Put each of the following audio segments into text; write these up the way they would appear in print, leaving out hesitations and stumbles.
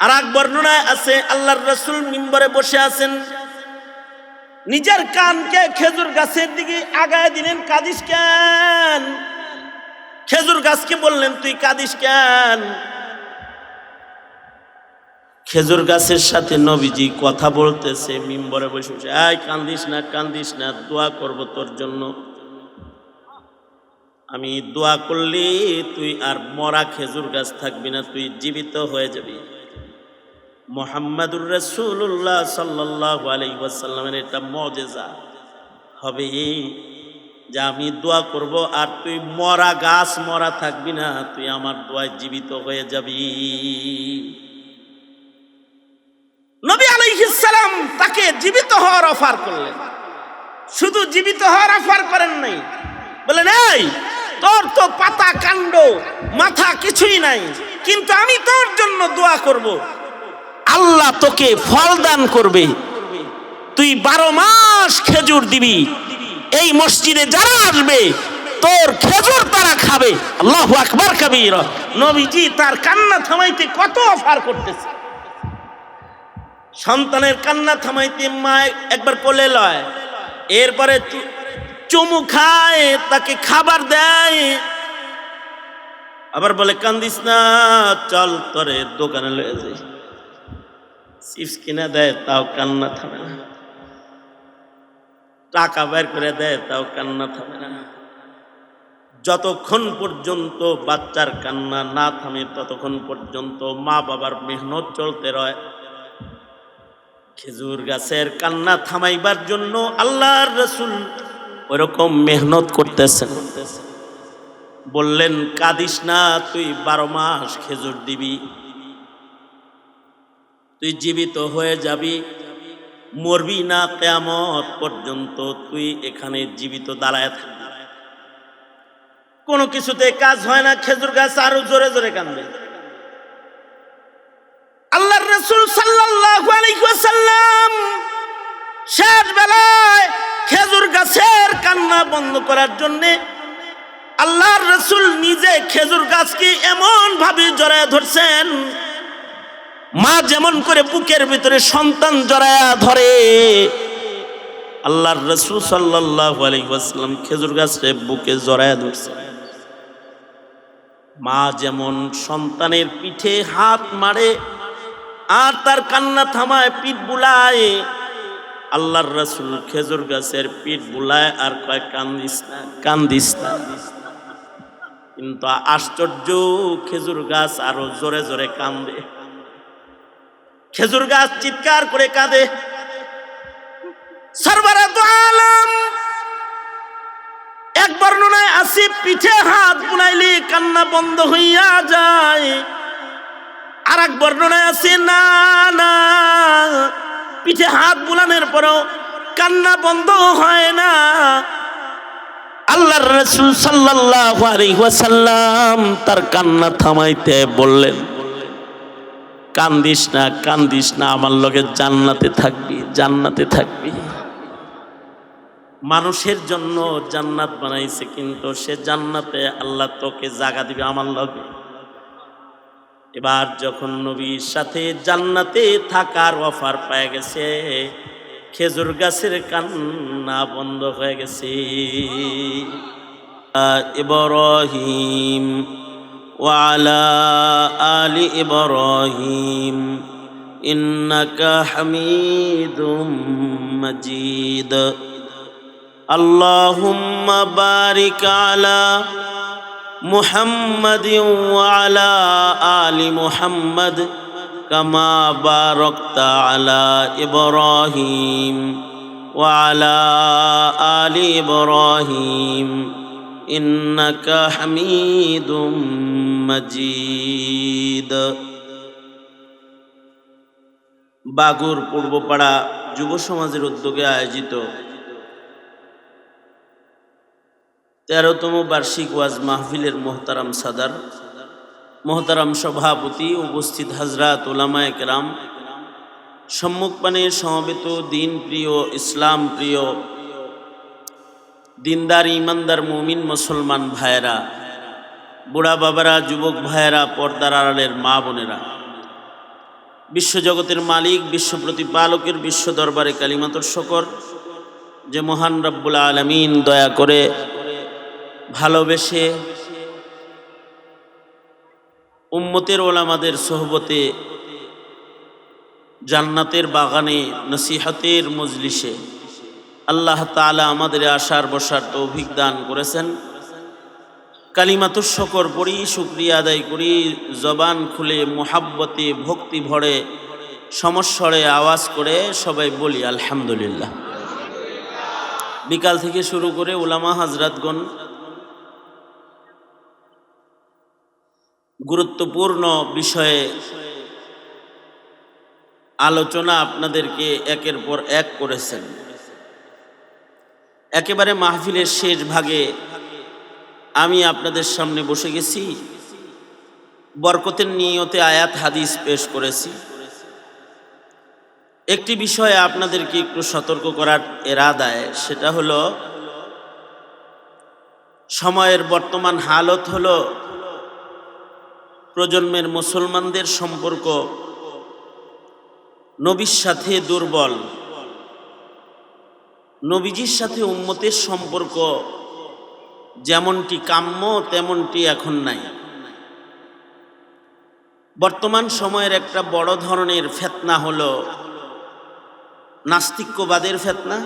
আর এক বর্ণনায় আছে আল্লাহর রাসূল মিম্বরে বসে আছেন, নিজের কানকে খেজুর গাছের দিকে আগায় দিলেন। কাঁদিস কেন? খেজুর গাছকে বললেন, তুই কাঁদিস কেন? খেজুর গাছের সাথে নবীজি কথা বলতেছে, মিম্বরে বসে বসে, এই কান্দিস না, কান্দিস না, দোয়া করব তোর জন্য। আমি দোয়া করলে তুই আর মরা খেজুর গাছ থাকবি না, তুই জীবিত হয়ে যাবি। মুহাম্মাদুর রাসূলুল্লাহ সাল্লাল্লাহু আলাইহি ওয়াসাল্লামের এটা মুজিজা হবে যে আমি দোয়া করব আর তুই মরা গাছ মরা থাকবি না, তুই আমার দোয়ায় জীবিত হয়ে যাবি। নবী আলাইহিস সালাম তাকে জীবিত হওয়ার অফার করলেন। শুধু জীবিত হওয়ার অফার করেন নাই, বলেন এই তোর তো পাতা কাণ্ড মাথা কিছুই নাই, কিন্তু আমি তোর জন্য দোয়া করব, আল্লাহ তোকে ফল দান করবে, তুই 12 মাস খেজুর দিবি, এই মসজিদে যারা আসবে তোর খেজুর তারা খাবে। আল্লাহু আকবার কাবীরা। নবীজি তার কান্না থামাইতে কত অফার করতেছে। সন্তানের কান্না থামাইতে মা একবার কোলে লয়, এরপরে চুমু খায়, তাকে খাবার দেয়, আবার বলে কান্দিস না, চল তোরে দোকানে লয়ে যাই, চিপস কিনে দেয়, তাও কান্না থামে না, টাকা বের করে দেয়, তাও কান্না থামে না। যতক্ষণ পর্যন্ত বাচ্চার কান্না না থামে ততক্ষণ পর্যন্ত মা বাবার মেহনত চলতে রয়। খেজুর গাছের কান্না থামাইবার জন্য আল্লাহর রাসূল ওরকম মেহনত করতেছেন। বললেন কাঁদিস না, তুই 12 মাস খেজুর দিবি, তুই জীবিত হয়ে যাবি, মরবি না, কিয়ামত পর্যন্ত তুই এখানে জীবিত দাঁড়ায় থাকবি। কোনো কিছুতে কাজ হয় না, খেজুর গাছ আরো জোরে জোরে কাঁদবে। আল্লাহর রাসূল সাল্লাল্লাহু আলাইহি ওয়াসাল্লাম শেষ বেলায় খেজুর গাছের কান্না বন্ধ করার জন্য আল্লাহর রাসূল নিজে খেজুর গাছকে এমন ভাবে জড়ায় ধরছেন, মা যেমন করে বুকের ভিতরে সন্তান জড়ায়া ধরে, আল্লাহর রাসূল সাল্লাল্লাহু আলাইহি ওয়াসাল্লাম খেজুর গাছের বুকে জড়ায়া ধরছেন। মা যেমন সন্তানের পিঠে হাত মারে আর তার কান্না থামায়, পিঠ বুলায়, আল্লাহর রাসূল খেজুর গাছের পিঠ বুলায় আর কয় কান্দিস না, কান্দিস না। কিন্তু আশ্চর্য, খেজুর গাছ আরো জোরে জোরে কান্দে। খেজুর গাছ চিৎকার করে কাঁদে। সরওয়ারে দু আলম এক বর্ণনায় আছে পিঠে হাত বুলাইলে কান্না বন্ধ হইয়া যায়, আর এক বর্ণনায় আছে না না, পিঠে হাত বুলানোর পরও কান্না বন্ধ হয় না। আল্লাহর রাসূল সাল্লাল্লাহু আলাইহি ওয়াসাল্লাম তার কান্না থামাইতে বললেন, কান্দিস না, কান্দিস না, আমার লগে জান্নাতে থাকবি, জান্নাতে থাকবি। মানুষের জন্য জান্নাত বানাইছে, কিন্তু সে জান্নাতে আল্লাহ তোকে জায়গা দিবে আমার লগে। এবার যখন নবীর সাথে জান্নাতে থাকার অফার পেয়ে গেছে, খেজুর গাছের কান্না বন্ধ হয়ে গেছে। ইব্রাহিম ওয়া আলা আলি ইব্রাহিম ইন্নাকা হামিদুম মাজিদ। আল্লাহুম্মা বারিক আলা মুহাম্মাদ ওয়া আলা আলি মুহাম্মাদ কামা বারাকতা আলা ইব্রাহিম ওয়া আলা আলি ইব্রাহিম ইন্নাকা হামিদুম মাজিদ। বাগুর পূর্বপাড়া যুব সমাজের উদ্যোগে আয়োজিত 13তম বার্ষিক ওয়াজ মাহফিলের মোহতারাম সাদার, মোহতারাম সভাপতি, উপস্থিত হাজরাত উলামায়ে কেরাম, সম্মুখপানে সমবেত দিন প্রিয়, ইসলাম প্রিয়, দিনদার ইমানদার মুমিন মুসলমান ভাইয়েরা, বুড়া বাবারা, যুবক ভাইয়েরা, পর্দার আড়ালের মা বোনেরা, বিশ্বজগতের মালিক, বিশ্ব প্রতিপালকের বিশ্ব দরবারে কালিমাতুর শকর যে মহান রব্বুল আলামিন দয়া করে ভালোবেসে উম্মতের ওলামাদের সোহবতে জান্নাতের বাগানে নসিহতের মজলিসে আল্লাহ তাআলা আমাদের আসার বসার তৌফিক দান করেছেন। কালিমাতুর শকর পড়ি, শুকরিয়া আদায় করি, জবান খুলে মুহাব্বতে ভক্তি ভরে সমস্বরে আওয়াজ করে সবাই বলি আলহামদুলিল্লাহ। বিকাল থেকে শুরু করে উলামা হাজরাতগণ গুরুত্বপূর্ণ বিষয়ে আলোচনা আপনাদেরকে একের পর এক করেছেন। একেবারে মাহফিলের শেষ ভাগে আমি আপনাদের সামনে বসে গেছি, বরকতের নিয়তে আয়াত হাদিস পেশ করেছি। একটি বিষয়ে আপনাদেরকে একটু সতর্ক করার এরাদায়, সেটা হলো সময়ের বর্তমান হালত হলো প্রজন্মের মুসলমানদের সম্পর্ক নবীর সাথে দুর্বল, নবীজির সাথে উম্মতের সম্পর্ক যেমনটি কাম্য তেমনটি এখন নাই। বর্তমান সময়ের একটা বড় ধরনের ফিতনা হলো নাস্তিক্যবাদের ফিতনা।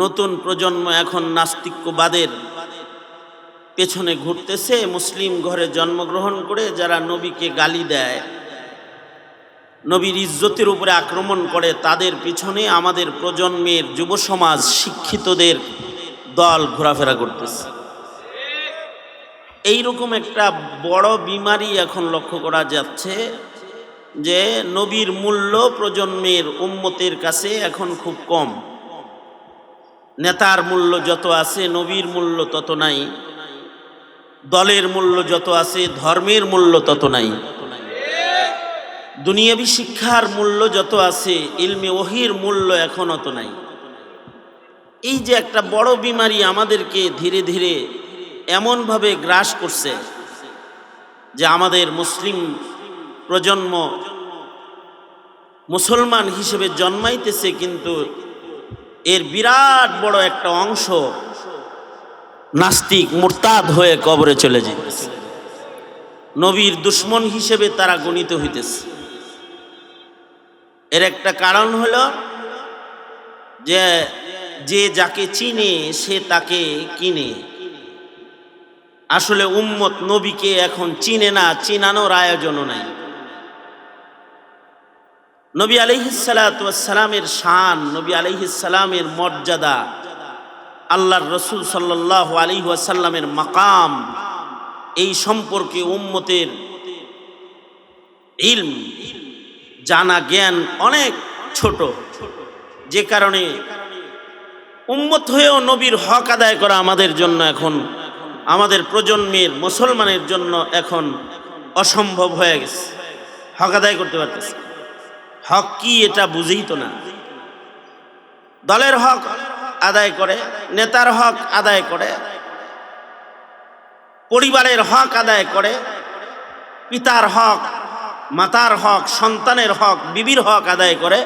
নতুন প্রজন্ম এখন নাস্তিক্যবাদের পেছনে ঘুরতেছে। মুসলিম ঘরে জন্মগ্রহণ করে যারা নবীকে গালি দেয়, নবীর ইজ্জতের উপরে আক্রমণ করে, তাদের পিছনে আমাদের প্রজন্মের যুব সমাজ শিক্ষিতদের দল ঘোরাফেরা করতেছে। এইরকম একটা বড় বিমারি এখন লক্ষ্য করা যাচ্ছে যে নবীর মূল্য প্রজন্মের উম্মতের কাছে এখন খুব কম। নেতার মূল্য যত আছে নবীর মূল্য তত নাই, দলের মূল্য যত আছে ধর্মের মূল্য তত নাই, দুনিয়াবী শিক্ষার মূল্য যত আছে ইলমে ওহির মূল্য এখন অত নাই। এই যে একটা বড় বিমারি আমাদেরকে ধীরে ধীরে এমনভাবে গ্রাস করছে যে আমাদের মুসলিম প্রজন্ম মুসলমান হিসেবে জন্মাইতেছে, কিন্তু এর বিরাট বড় একটা অংশ নাস্তিক মুরতাদ হয়ে কবরে চলে যেতেছে। নবীর দুশ্মন হিসেবে তারা গণিত হইতেছে। এর একটা কারণ হলো যে যে যাকে চিনে সে তাকে কিনে। আসলে উম্মত নবীকে এখন চিনে না, চিনানোর আয়োজনও নাই। নবী আলাইহিসসালাতু ওয়াসসালামের শান, নবী আলাইহিসসালামের মর্যাদা, আল্লাহর রসুল সাল্লাল্লাহু আলাইহি ওয়াসাল্লামের মাকাম, এই সম্পর্কে উম্মতের ইলম জানা জ্ঞান অনেক ছোট। যে কারণে উম্মত হয়েও নবীর হক আদায় করা আমাদের জন্য এখন, আমাদের প্রজন্মের মুসলমানের জন্য এখন অসম্ভব হয়ে গেছে। হক আদায় করতে পারতেছে। হক কি এটা বুঝেই তো না। দলের হক আদায় করে, নেতার হক আদায় করে, পরিবারের হক আদায় করে, পিতার হক, মাতার হক, সন্তানের হক, বিবির হক আদায় করে।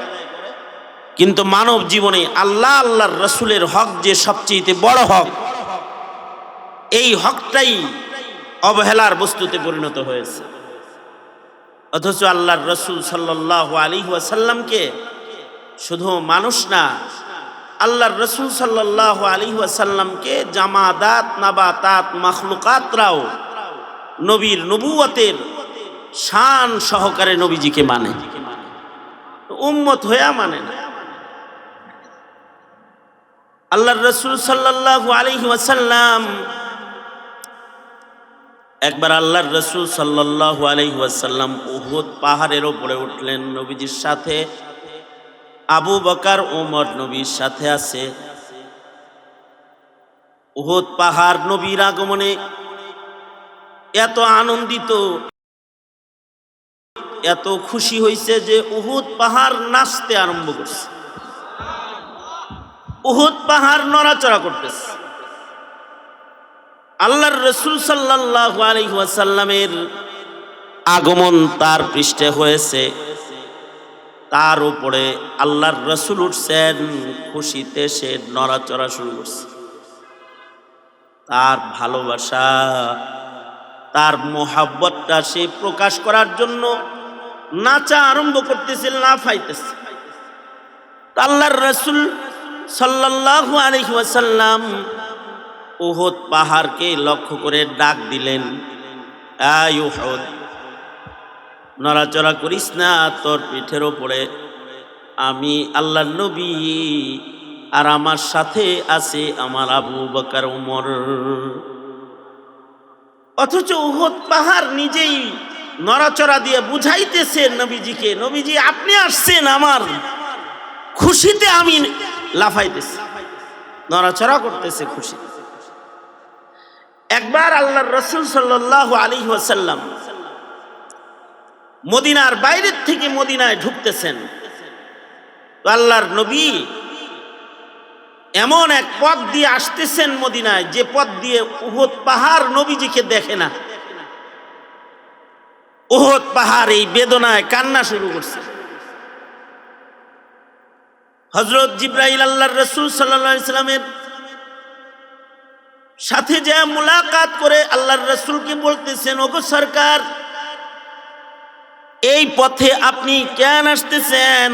কিন্তু মানব জীবনে আল্লাহ আল্লাহর রসুলের হক যে সবচেয়ে বড় হক, এই হকটাই অবহেলার বস্তুতে পরিণত হয়েছে। অথচ আল্লাহর রসুল সাল্লাল্লাহু আলাইহি ওয়াসাল্লামকে শুধু মানুষ না, আল্লাহর রসুল সাল্লাল্লাহু আলাইহি ওয়াসাল্লামকে জামাদাত, নাবাতাত, মাখলুকাতরাও নবীর নবুয়তের শান সহকারে নবীজিকে মানে, উম্মত হইয়া মানে না। আল্লাহর রসুল সাল্লাল্লাহু আলাইহি ওয়াসাল্লাম একবার আল্লাহর রসুল সাল্লাল্লাহু আলাইহি ওয়াসাল্লাম উহুদ পাহাড়ের উপরে উঠলেন নবীজির সাথে। আবু বকর ওমর নবীর সাথে আছে। উহুদ পাহাড় নবীর আগমনে এত আনন্দিত, এত খুশি হয়েছে যে উহুদ পাহাড় নাচতে আরম্ভ করছে। উহুদ পাহাড় নড়াচড়া করতেছে। আল্লাহর রসুল সাল্লাল্লাহু আলাইহি ওয়াসাল্লামের আগমন তার পৃষ্ঠে হয়েছে। তার উপরে আল্লাহর রসুল উঠছেন, খুশিতে সে নড়াচড়া শুরু করছে। তার ভালোবাসা, তার মোহাব্বতটা সে প্রকাশ করার জন্য নাচা আরম্ভ করতেছিল, না ফাইতেছে। আল্লাহর রসুল সাল্লাল্লাহু আলাইহি ওয়াসাল্লাম উহুদ পাহাড়কে লক্ষ্য করে ডাক দিলেন, আয় উহুদ, নড়াচড়া করিস না, তোর পিঠের ওপরে আমি আল্লাহর নবী আর আমার সাথে আছে আমার আবু বকর উমর। অথচ উহুদ পাহাড় নিজেই নড়াচড়া দিয়ে বুঝাইতেছে নবীজিকে, নবীজি আপনি আসছেন, আমার খুশিতে আমি লাফাইতেছি, নড়াচড়া করতেছে খুশি। একবার আল্লাহর রাসূল সাল্লাল্লাহু আলাইহি ওয়াসাল্লাম মদিনার বাইরে থেকে মদিনায় ঢুকতেছেন। আল্লাহর নবী এমন এক পথ দিয়ে আসতেছেন মদিনায়, যে পথ দিয়ে উহুদ পাহাড় নবীজিকে দেখে না। উহুদ পাহাড় এই বেদনায় কান্না শুরু করছে। হযরত জিবরাইল আল্লাহর রাসূল সাল্লাল্লাহু আলাইহি সাল্লামের সাথে যে মুলাকাত করে আল্লাহর রাসূলকে বলতেছেন, ওগো সরকার, এই পথে আপনি কেন আসতেছেন?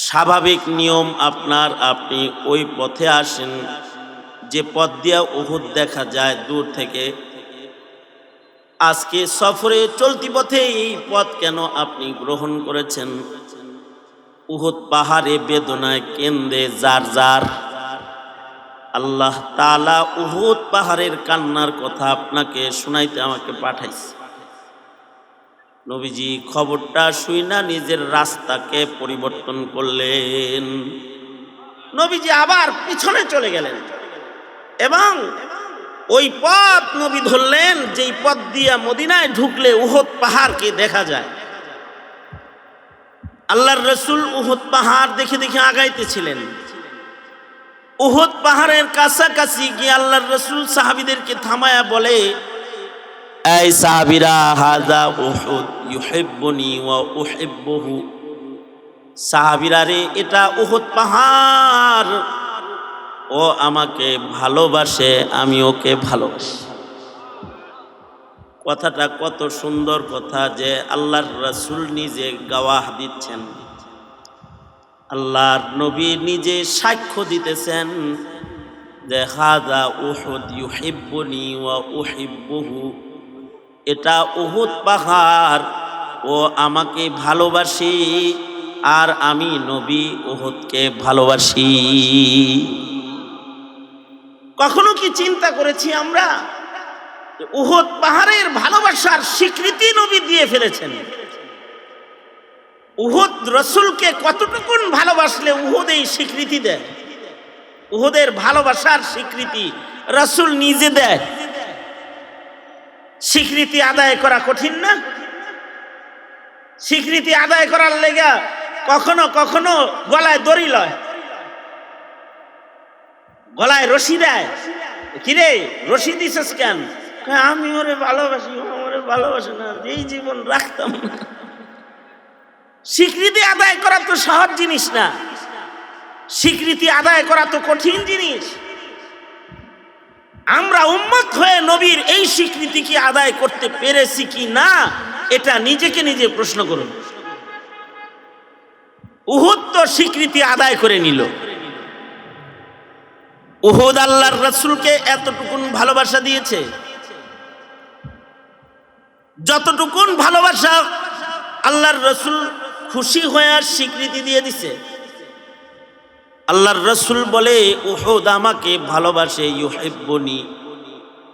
স্বাভাবিক নিয়ম আপনার, আপনি ওই পথে আসেন যে পথ দিয়ে উহুদ দেখা যায় দূর থেকে। আজকে সফরে চলতি পথে এই পথ কেন আপনি গ্রহণ করেছেন? উহুদ পাহাড়ে বেদনায় কেন্দে যার যার। আল্লাহ তাআলা উহুদ পাহাড়ের কান্নার কথা আপনাকে শুনাইতে আমাকে পাঠাইছে। নবীজি খবরটা শুইনা নিজের রাস্তাকে পরিবর্তন করলেন। নবীজি আবার পিছনে চলে গেলেন এবং ওই পথ নবী ধরলেন যেই পথ দিয়ে মদিনায় ঢুকলে উহুদ পাহাড়কে দেখা যায়। আল্লাহর রাসূল উহুদ পাহাড় দেখে দেখে আগাইতেছিলেন। উহুদ পাহাড়ের কাছাকাছি গিয়ে আল্লাহর রাসূল সাহাবীদেরকে থামায়া বলে, এই সাহাবীরা, হাযা উহুদ ইউহিব্বুনি ওয়া উহিব্বুহু। সাহাবীরা রে, এটা উহুদ পাহাড়, ও আমাকে ভালোবাসে, আমি ওকে ভালোবাসি। কথাটা কত সুন্দর কথা যে আল্লাহর রাসূল নিজে গাওয়াহ দিচ্ছেন, আল্লাহর নবী নিজে সাক্ষ্য দিতেছেন যে হাযা উহুদ ইউহিব্বুনি ওয়া উহিব্বুহু। এটা উহুদ পাহাড়, ও আমাকে ভালোবাসি আর আমি নবী উহুদকে ভালোবাসি। কখনো কি চিন্তা করেছি আমরা উহুদ পাহাড়ের ভালোবাসার স্বীকৃতি নবী দিয়ে ফেলেছেন? উহুদ রাসূলকে কতটুকুন ভালোবাসলে উহুদ এই স্বীকৃতি দেয়? উহুদের ভালোবাসার স্বীকৃতি রাসূল নিজে দেয়। স্বীকৃতি আদায় করা কঠিন না? স্বীকৃতি আদায় করার লেগা কখনো কখনো গলায় দড়ি লয়, গলায় রশি দেয়। কিরে রশি দিছিস কেন? আমি ওরে ভালোবাসি, ওরে ভালোবাসে না, এই জীবন রাখতাম না। স্বীকৃতি আদায় করা তো সহজ জিনিস না, স্বীকৃতি আদায় করা তো কঠিন জিনিস। আমরা উম্মত হয়ে নবীর এই স্বীকৃতি কি আদায় করতে পেরেছি কি না, এটা নিজেকে নিজে প্রশ্ন করুন। উহুদ তো স্বীকৃতি আদায় করে নিল। উহুদ আল্লাহর রাসূলকে এতটুকুন ভালোবাসা দিয়েছে, যতটুকুন ভালোবাসা আল্লাহর রাসূল খুশি হয়ে স্বীকৃতি দিয়ে দিছে। আল্লাহর রাসূল বলে, উহুদ আমাকে ভালোবাসে, ইউহিব্বুনি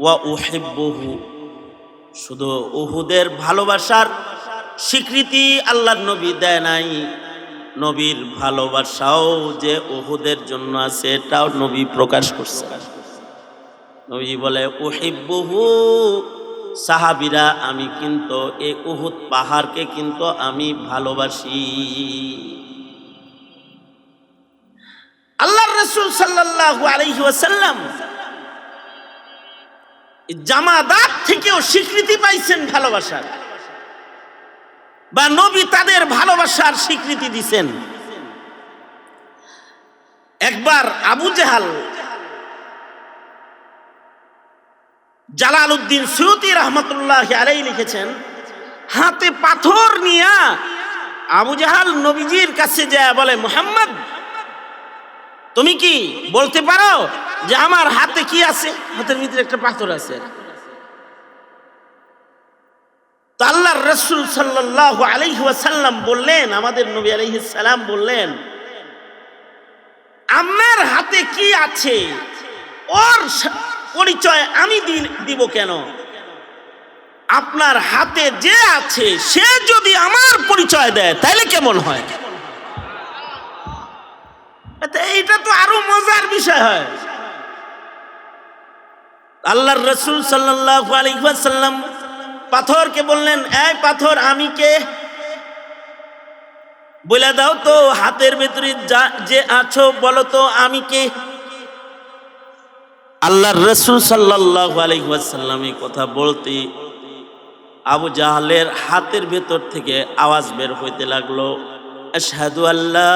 ওয়া উহিব্বুহু। শুধু উহুদের ভালোবাসার স্বীকৃতি আল্লাহর নবী দেয় নাই, নবীর ভালোবাসাও যে উহুদের জন্য আছে এটাও নবী প্রকাশ করছে। নবী বলে, উহিব্বুহু, সাহাবীরা আমি কিন্তু এই উহুদ পাহাড়কে কিন্তু আমি ভালোবাসি। আল্লাহর রাসূল সাল্লাল্লাহু আলাইহি ওয়াসাল্লাম জামাদাত থেকেও স্বীকৃতি পাইছেন ভালোবাসার। বা নবী তাদের ভালোবাসার স্বীকৃতি দিছেন। একবার আবু জেহাল, জালালউদ্দিন সুয়ুতী রহমতুল্লাহ আলাইহি লিখেছেন, হাতে পাথর নিয়ে আবু জাহাল নবীজির কাছে যায় বলে, মুহাম্মদ তুমি কি বলতে পারো যে আমার হাতে কি আছে? হাতের ভিতরে একটা পাথর আছে। তো আল্লাহর রাসূল সাল্লাল্লাহু আলাইহি ওয়াসাল্লাম বললেন, আমাদের নবী আলাইহিস সালাম বললেন, আমার হাতে কি আছে ওর পরিচয় আমি দিব কেন? আপনার হাতে যে আছে সে যদি আমার পরিচয় দেয় তাহলে কেমন হয়? এইটা তো আরো মজার বিষয় হয়। আল্লাহর রাসূল সাল্লাল্লাহু আলাইহি ওয়াসাল্লাম পাথরকে বললেন, এই পাথর আমি কে? বলে দাও তো হাতের ভিতরে যে আছো, বলো তো আমি কে? আল্লাহর রাসূল সাল্লাল্লাহু আলাইহি ওয়াসাল্লাম এই কথা বলতে আবু জাহলের হাতের ভেতর থেকে আওয়াজ বের হইতে লাগলো, আশহাদু আল্লা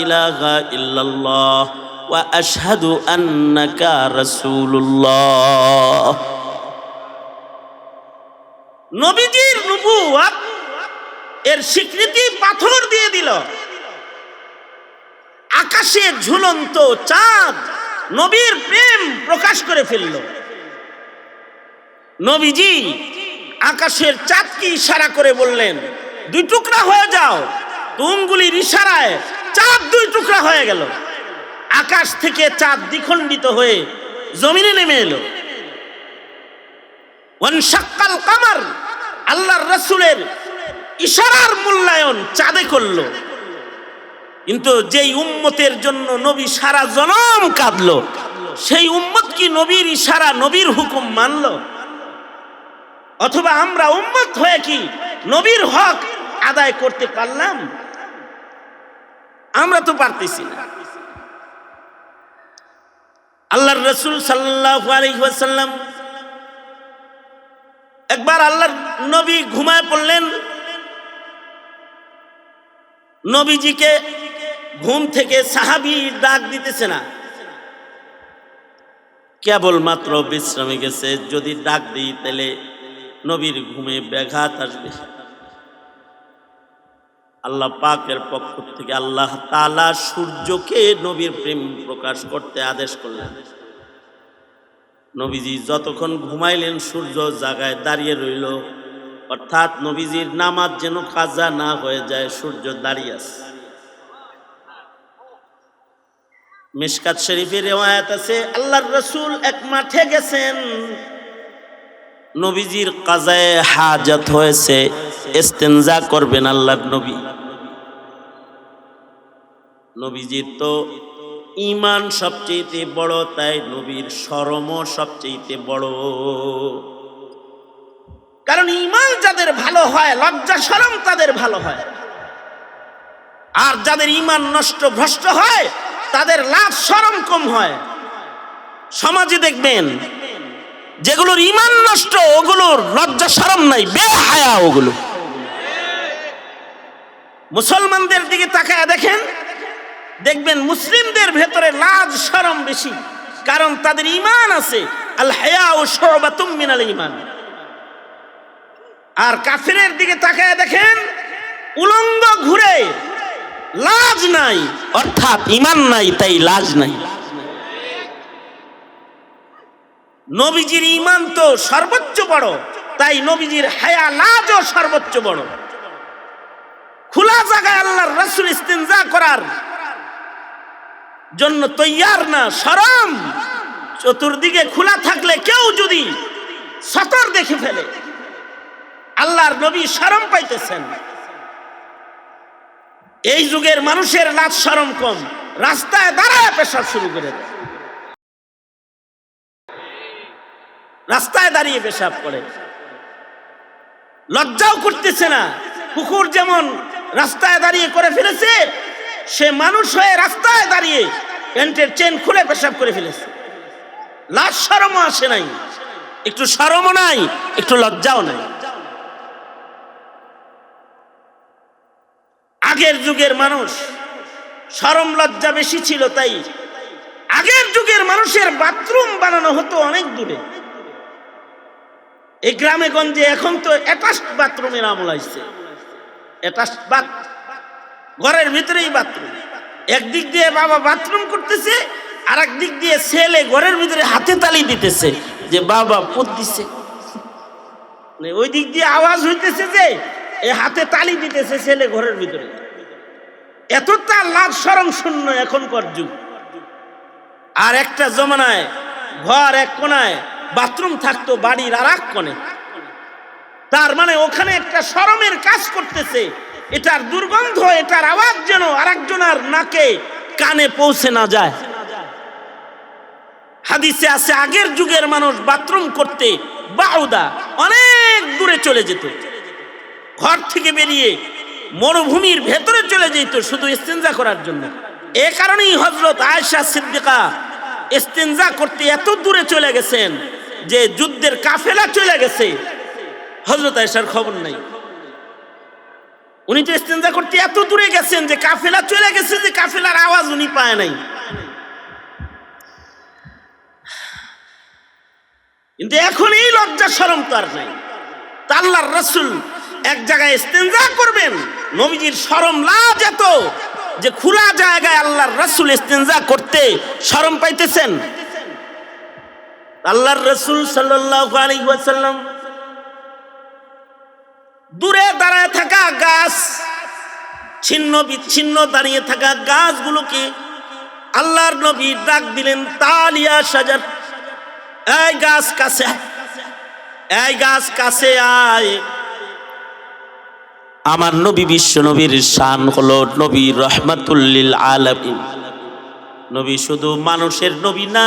ইলাহা ইল্লাল্লাহ ওয়া আশহাদু আন্নাকা রাসূলুল্লাহ। নবীজির নবুয়ত এর স্বীকৃতি পাথর দিয়ে দিল। আকাশে ঝুলন্ত চাঁদ নবীর প্রেম প্রকাশ করে ফেলল। নবীজি আকাশের চাঁদকে ইশারা করে বললেন, দুই টুকরা হয়ে যাও। তুঙ্গুলির ইশারায় চাঁদ দুই টুকরা হয়ে গেল। আকাশ থেকে চাঁদ দ্বিখণ্ডিত হয়ে জমিনে নেমে এলো। ওয়ানশাক্কাল কামার, আল্লাহর রাসূলের ইশারার মূল্যায়ন চাঁদে করলো। কিন্তু যেই উম্মতের জন্য নবী সারা জনম কাঁদলো, সেই উম্মত কি নবীর ইশারা, নবীর হুকুম মানলো? অথবা আমরা উম্মত হয়ে কি নবীর হক আদায় করতে পারলাম? আমরা তো পারতেছি না। আল্লাহর রাসূল সাল্লাল্লাহু আলাইহি ওয়াসাল্লাম একবার আল্লাহর নবী ঘুমায় পড়লেন। নবীজিকে ঘুম থেকে সাহাবী ডাক দিতেছে না, কেবলমাত্র বিশ্রামে গেছে। যদি ডাক দিই তাহলে নবীর ঘুমে ব্যাঘাত আসবে। আল্লাহ পাকের পক্ষ থেকে আল্লাহ তাআলা সূর্যকে নবীর প্রেম প্রকাশ করতে আদেশ করলেন। নবীজি যতক্ষণ ঘুমাইলেন সূর্য জায়গায় দাঁড়িয়ে রইল, অর্থাৎ নবীজির নামাজ যেন কাজা না হয়ে যায়, সূর্য দাঁড়িয়ে আছে। মিশকাত শরীফের রিওয়ায়াত আছে, আল্লাহর রাসূল এক মাঠে গেছেন, নবীজির কাজায়ে হাজত হয়েছে, ইস্তেনজা করবেন আল্লাহর নবী। নবীজির তো ঈমান সবচেয়ে বড়, তাই নবীর শরমও সবচেয়ে বড়। কারণ ঈমান যাদের ভালো হয়, লজ্জা শরম তাদের ভালো হয়। আর যাদের ঈমান নষ্ট ভ্রষ্ট হয় তাদের লাজ শরম কম হয়। সমাজে দেখবেন যেগুলোর ঈমান নষ্ট ওগুলোর লজ্জা শরম নাই, বেহায়া ওগুলো। মুসলমানদের দিকে তাকায় দেখেন, দেখবেন মুসলিমদের ভেতরে লাজ শরম বেশি, কারণ তাদের ঈমান আছে। আল হায়াউ শুবাতুম মিনাল ঈমান। আর কাফিরের দিকে তাকায় দেখেন, উলঙ্গ ঘুরে, লাজ নাই, অর্থাৎ ঈমান নাই, তাই লাজ নাই। নবীজির ঈমান তো সর্বোচ্চ বড়, তাই নবীজির হায়া লাজও সর্বোচ্চ বড়। খোলা জায়গায় আল্লাহর রাসূল ইস্তিনজা করার জন্য তৈয়ার না, শরম। চতুর্দিকে খোলা থাকলে কেউ যদি সতর দেখে ফেলে, আল্লাহর নবী শরম পাইতেছেন। এই যুগের মানুষের লাজ শরম কম, রাস্তায় দাঁড়ায় পেশাব শুরু করে দেয়, রাস্তায় দাঁড়িয়ে পেশাব করে, লজ্জাও করতেছে না। কুকুর যেমন রাস্তায় দাঁড়িয়ে করে ফেলেছে, সে মানুষ হয়ে রাস্তায় দাঁড়িয়ে প্যান্টের চেন খুলে পেশাব করে ফেলেছে। লাজ শরমও আসে নাই, একটু শরমও নাই, একটু লজ্জাও নাই। আগের যুগের মানুষ শরম লজ্জা বেশি ছিল, তাই আগের যুগের মানুষের বাথরুম বানানো হতো অনেক দূরে। এই গ্রামে গঞ্জে এখন তো অ্যাটাচড বাথরুমের আমল আসছে। অ্যাটাচড বাথ, ঘরের ভিতরেই বাথরুম। একদিক দিয়ে বাবা বাথরুম করতেছে, আর একদিক দিয়ে ছেলে ঘরের ভিতরে হাতে তালি দিতেছে যে বাবা পুত দিছে। ওই দিক দিয়ে আওয়াজ হইতেছে যে এই হাতে তালি দিতেছে ছেলে ঘরের ভিতরে। এতটা লাজ শরম শূন্য এখনকার যুগ। আর একটা জমানায় ঘর এক কোনায় বাথরুম থাকতো বাড়ির আর এক কোণে। তার মানে ওখানে একটা শরমের কাজ করতেছে, এটার দুর্গন্ধ, এটার আওয়াজ যেন আরেকজনের নাকে কানে পৌঁছে না যায়। হাদিসে আছে আগের যুগের মানুষ বাথরুম করতে বাউদা অনেক দূরে চলে যেত, ঘর থেকে বেরিয়ে মরুভূমির ভেতরে চলে যেত শুধু ইস্তেঞ্জা করার জন্য। এ কারণেই হযরত আয়েশা সিদ্দিকা ইস্তেঞ্জা করতে এত দূরে চলে গেছেন যে যুদ্ধের কাফেলা চলে গেছে, হযরত আয়েশার খবর নাই। উনি তো ইস্তেঞ্জা করতে এত দূরে গেছেন যে কাফেলা চলে গেছে, যে কাফেলার আওয়াজ উনি পায় নাই। কিন্তু এখন এই লজ্জা শরম তো আর নাই। তা আল্লাহর রাসূল এক জায়গায় ইস্তেঞ্জা করবেন, নবীজির শরম লাজ এত যে খোলা জায়গায় আল্লাহর রাসূল ইস্তেঞ্জা করতে শরম পাইতেছেন। আল্লাহর রাসূল সাল্লাল্লাহু আলাইহি ওয়াসাল্লাম দূরে দাঁড়ায় থাকা গাছ, ছিন্ন বিচ্ছিন্ন দাঁড়িয়ে থাকা গাছগুলোকে আল্লাহর নবী ডাক দিলেন, তালিয়া সাজার, এই গাছ কাছে, এই গাছ কাছে আয়। আমার নবী বিশ্ব নবীর শান হলো নবী রহমাতুল লিল আলামিন। নবী শুধু মানুষের নবী না,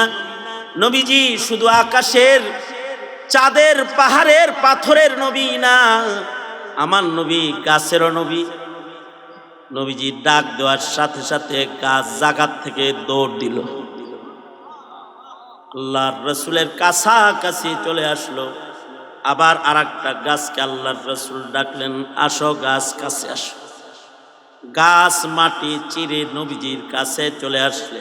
নবীজি শুধু আকাশের চাঁদের পাহাড়ের পাথরের নবী না, আমার নবী গাছেরও নবী। নবীজি ডাক দেওয়ার সাথে সাথে গাছ জাগাত থেকে দৌড় দিল, আল্লাহর রাসূলের কাছাকাছি চলে আসলো। আবার আরেকটা গাছকে আল্লাহর রাসূল ডাকলেন, আসো গাছ কাছে আসো। গাছ মাটি চিরে নবীজির কাছে চলে আসলে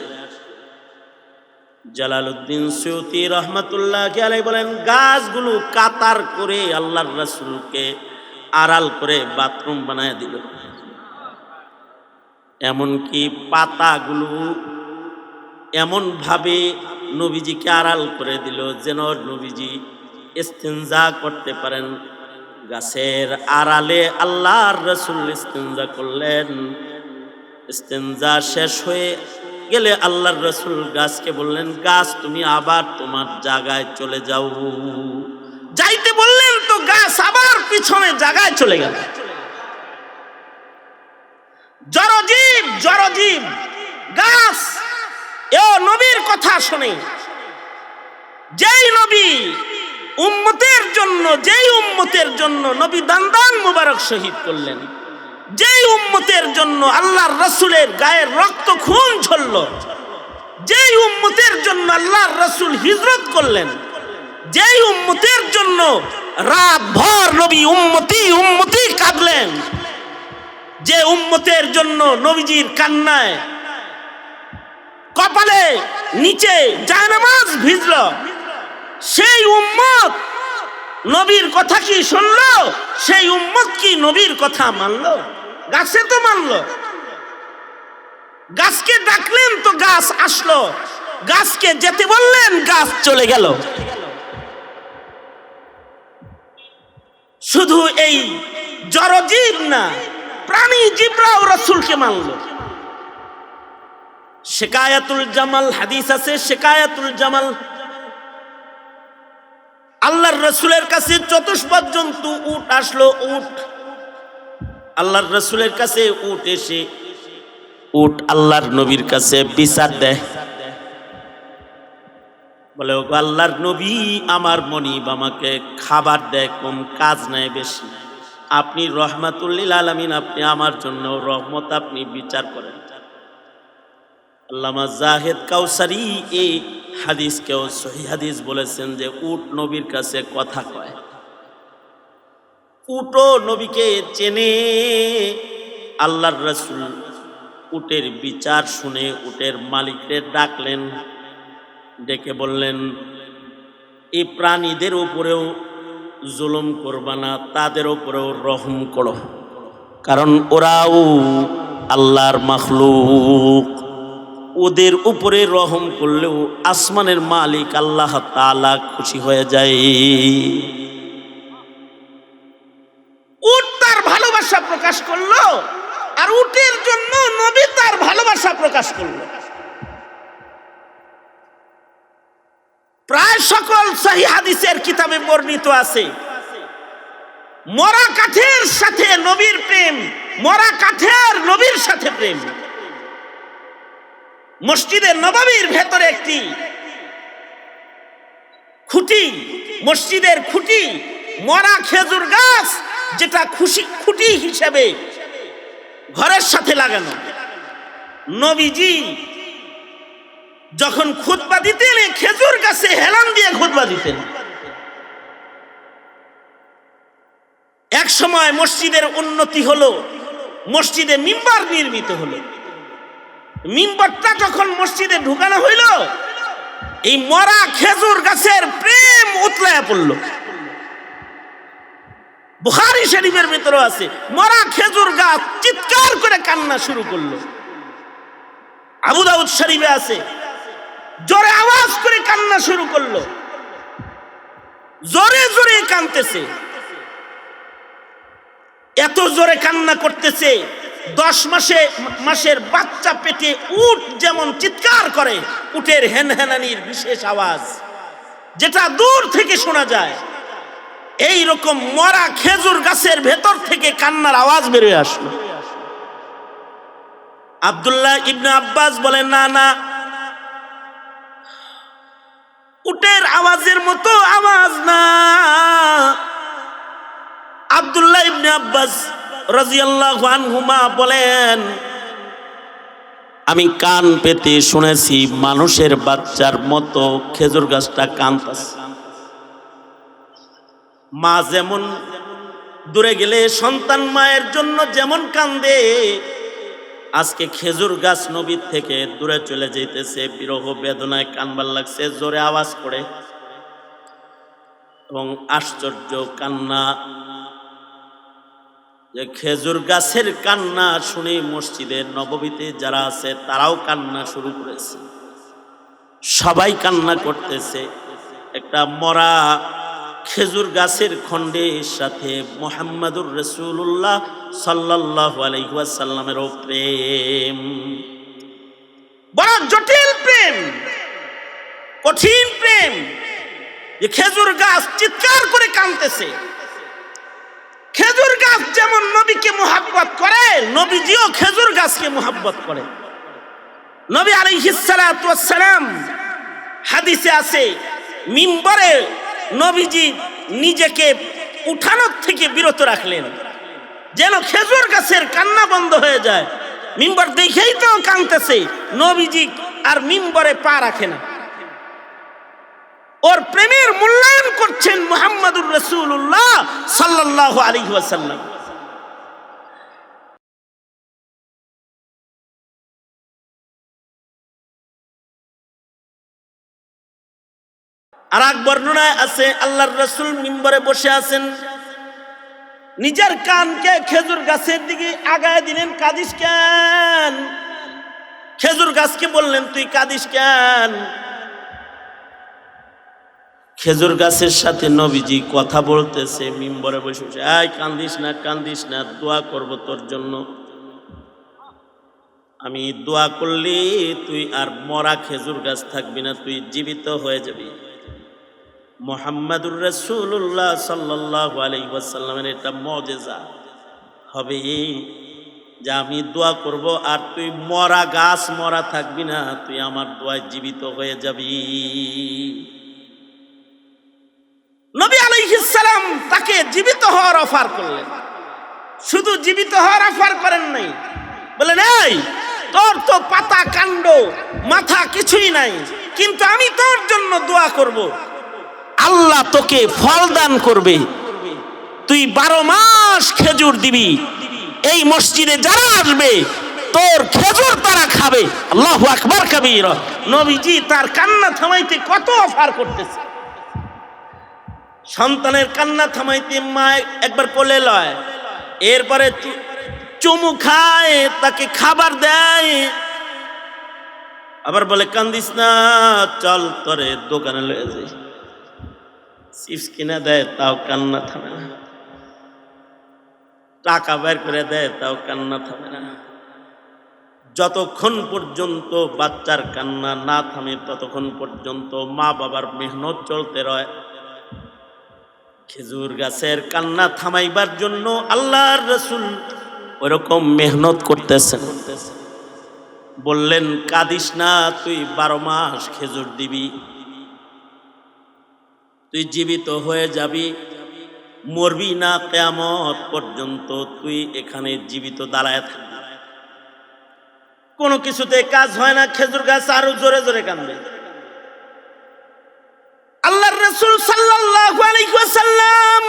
জালালউদ্দিন সুয়ুতী রহমাতুল্লাহি আলাইহি বলেন, গাছগুলো কাতার করে আল্লাহর রাসূলকে আড়াল করে বাথরুম বানায় দিল। এমনকি পাতাগুলো এমন ভাবে নবীজিকে আড়াল করে দিল যেন নবীজি ইস্তেঞ্জা করতে পারেন। গাছের আড়ালে আল্লাহর রাসূল ইস্তেঞ্জা করলেন। ইস্তেঞ্জা শেষ হয়ে গেলে আল্লাহর রাসূল গাছকে বললেন, গাছ তুমি আবার তোমার জায়গায় চলে যাও। যাইতে বললেন তো গাছ আবার পিছনে জায়গায় চলে গেল। জড়জীব জড়জীব গাছ এ নবীর কথা শুনে, যেই নবী উম্মতের জন্য, যেই উম্মতের জন্য নবী দান মুবারক শহীদ করলেন, যেই উম্মতের জন্য আল্লাহর রাসূলের গায়ের রক্ত খুন ঝরল, যেই উম্মতের জন্য আল্লাহর রাসূল হিজরত করলেন, যেই উম্মতের জন্য রাত ভর নবী উম্মতি উম্মতি কাঁদলেন, যে উম্মতের জন্য নবীজির কান্নায় কপালে নিচে জায়নামাজ ভিজল, সেই উম্মত নবীর কথা কি শুনলো? সেই উম্মত কি নবীর কথা মানলো? গাছে তো মানলো। গাছকে ডাকলেন তো গাছ আসলো, গাছকে যেতে বললেন গাছ চলে গেল। শুধু এই জড়জীব না, প্রাণী জীবরাও রাসূলকে মানলো। শিকায়াতুল জামাল হাদিস আছে, শিকায়াতুল জামাল, আল্লাহর রাসূলের কাছে চতুষ্পদ জন্তু উট আসলো। উট আল্লাহর রাসূলের কাছে উট এসে উট আল্লাহর নবীর কাছে বিচার দেয়, বলে ও আল্লাহর নবী, আমার মনিব আমাকে খাবার দেয় কম, কাজ নেয় বেশি। আপনি রহমাতুল লিল আলামিন, আপনি আমার জন্য রহমত, আপনি বিচার করেন। আল্লামা জাহেদ কাউসারি এই হাদিসকেও সহিহ হাদিস বলেছেন যে উট নবীর কাছে কথা কয়। উটও নবীকে চেনে, আল্লাহর রাসূল উটের বিচার শুনে উটের মালিককে ডাকলেন, ডেকে বললেন, এই প্রাণীদের উপরেও জুলুম করবা না, তাদের উপরেও রহম করো, কারণ ওরাও আল্লাহর মাখলুক। ওদের উপরে রহম করলেও আসমানের মালিক আল্লাহ তাআলা খুশি হয়ে যায়। উট তার ভালোবাসা প্রকাশ করলো, আর উটের জন্য নবী তার ভালোবাসা প্রকাশ করলো। প্রায় সকল সহিহ হাদিসের কিতাবে বর্ণিত আছে, মরা কাঠের সাথে নবীর প্রেম, মরা কাঠের নবীর সাথে প্রেম। মসজিদে নববীর ভেতরে একটি খুঁটি, মসজিদের খুঁটি মরা খেজুর গাছ, যেটা খুঁটি হিসেবে ঘরের সাথে লাগানো। নবীজি যখন খুতবা দিতেন খেজুর গাছে হেলান দিয়ে খুতবা দিতেন। এক সময় মসজিদের উন্নতি হলো, মসজিদে মিম্বার নির্মিত হলো। মিম্বারটা যখন মসজিদে ঢুকানো হইল, এই মরা খেজুর গাছের প্রেম উতলায়া পড়ল। বুখারী শরীফের ভিতরে আছে, মরা খেজুর গাছ চিৎকার করে কান্না শুরু করলো। আবু দাউদ শরীফে আছে, জোরে আওয়াজ করে কান্না শুরু করলো, জোরে জোরে কাঁদতেছে। এত জোরে কান্না করতেছে, 10 মাসের বাচ্চা পেটে উট যেমন চিৎকার করে, উটের হেনহেনানির বিশেষ আওয়াজ যেটা দূর থেকে শোনা যায়, এই রকম মরা খেজুর গাছের ভেতর থেকে কান্নার আওয়াজ বেরিয়ে আসলো। আব্দুল্লাহ ইবনে আব্বাস বলেন, না না, উটের আওয়াজের মতো আওয়াজ না। আব্দুল্লাহ ইবনে আব্বাস রাদিয়াল্লাহু আনহুমা বলেন, আমি কান পেতে শুনেছি মানুষের বাচ্চার মতো খেজুর গাছটা কাঁদতেছে। মা যেমন দূরে গেলে সন্তান মায়ের জন্য যেমন কান্দে, আজকে খেজুর গাছ নবীর থেকে দূরে চলে যাইতেছে, বিরহ বেদনায় কানবার লাগছে, জোরে আওয়াজ করে এবং আশ্চর্য কান্না। যে খেজুর গাছের কান্না শুনে মসজিদে নববীতে যারা আছে তারাও কান্না শুরু করেছে, সবাই কান্না করতেছে। একটা মরা খেজুর গাছের খণ্ডের সাথে মুহাম্মাদুর রাসূলুল্লাহ সাল্লাল্লাহু আলাইহি ওয়াসাল্লামের প্রেম, বড় জটিল প্রেম, কঠিন প্রেম। যে খেজুর গাছ চিৎকার করে কাঁদতেছে। খেজুর গাছ যেমন নবীকে মুহাব্বত করে, নবীজিও খেজুর গাছকে মুহাব্বত করে। নবী আলাইহিস সালাতু ওয়াস সালাম হাদিসে আছে, মিম্বরে নবীজি নিজেকে উঠানোর থেকে বিরত রাখলেন, যেন খেজুর গাছের কান্না বন্ধ হয়ে যায়। মিম্বর দেখেই তো কাঁদতেছে, নবীজি আর মিম্বরে পা রাখে না। ওর প্রেমের মূল্যায়ন করছেন মুহাম্মাদুর রাসূলুল্লাহ সাল্লাল্লাহু আলাইহি ওয়াসাল্লাম। আর এক বর্ণনায় আছে, আল্লাহর রাসূল মিম্বরে বসে আছেন, নিজের কানকে খেজুর গাছের দিকে আগায় দিলেন। কাঁদিস কেন? খেজুর গাছকে বললেন, তুই কাঁদিস কেন? খেজুর গাছের সাথে নবীজি কথা বলতেছে, মিম্বরে বসে বসে, আয় কান্দিস না, কান্দিস না, দোয়া করব তোর জন্য। আমি দোয়া করলে তুই আর মরা খেজুর গাছ থাকবি না, তুই জীবিত হয়ে যাবি। মুহাম্মাদুর রাসূলুল্লাহ সাল্লাল্লাহু আলাইহি ওয়াসাল্লামের এটা মুজিজা হবে যে আমি দোয়া করব আর তুই মরা গাছ মরা থাকবি না, তুই আমার দোয়ায় জীবিত হয়ে যাবি। নবী আলাইহিস সালাম তাকে জীবিত হওয়ার অফার করলেন। শুধু জীবিত হওয়ার অফার করেন নাই, বলেন, এই তোর তো পাতা কাণ্ড মাথা কিছুই নাই, কিন্তু আমি তোর জন্য দোয়া করব, আল্লাহ তোকে ফল দান করবে, তুই 12 মাস খেজুর দিবি, এই মসজিদে যারা আসবে তোর খেজুর তারা খাবে। আল্লাহু আকবার কাবীরা। নবীজি তার কান্না থামাইতে কত অফার করতেছে। সন্তানের কান্না থামাইতে মা একবার কোলে লয়, এরপরে চুমু খায়, তাকে খাবার দেয়, আবার বলে কান্দিস না, চল তোরে দোকানে লয়ে যাই, চিপস কিনে দেয়, তাও কান্না থামে না। টাকা বের করে দেয়, তাও কান্না থামে না। যতক্ষণ পর্যন্ত বাচ্চার কান্না না থামে ততক্ষণ পর্যন্ত মা বাবার মেহনত চলতে রয়। খেজুর গাছের কান্না থামাইবার জন্য আল্লাহর রাসূল ওরকম মেহনত করতেছেন। বললেন কাঁদিস না, তুই 12 মাস খেজুর দিবি, তুই জীবিত হয়ে যাবি, মরবি না, কিয়ামত পর্যন্ত তুই এখানে জীবিত দাঁড়ায় থাকবি। কোনো কিছুতে কাজ হয় না, খেজুর গাছ আরো জোরে জোরে কাঁদবে। আল্লাহর রাসূল সাল্লাল্লাহু আলাইহি ওয়াসাল্লাম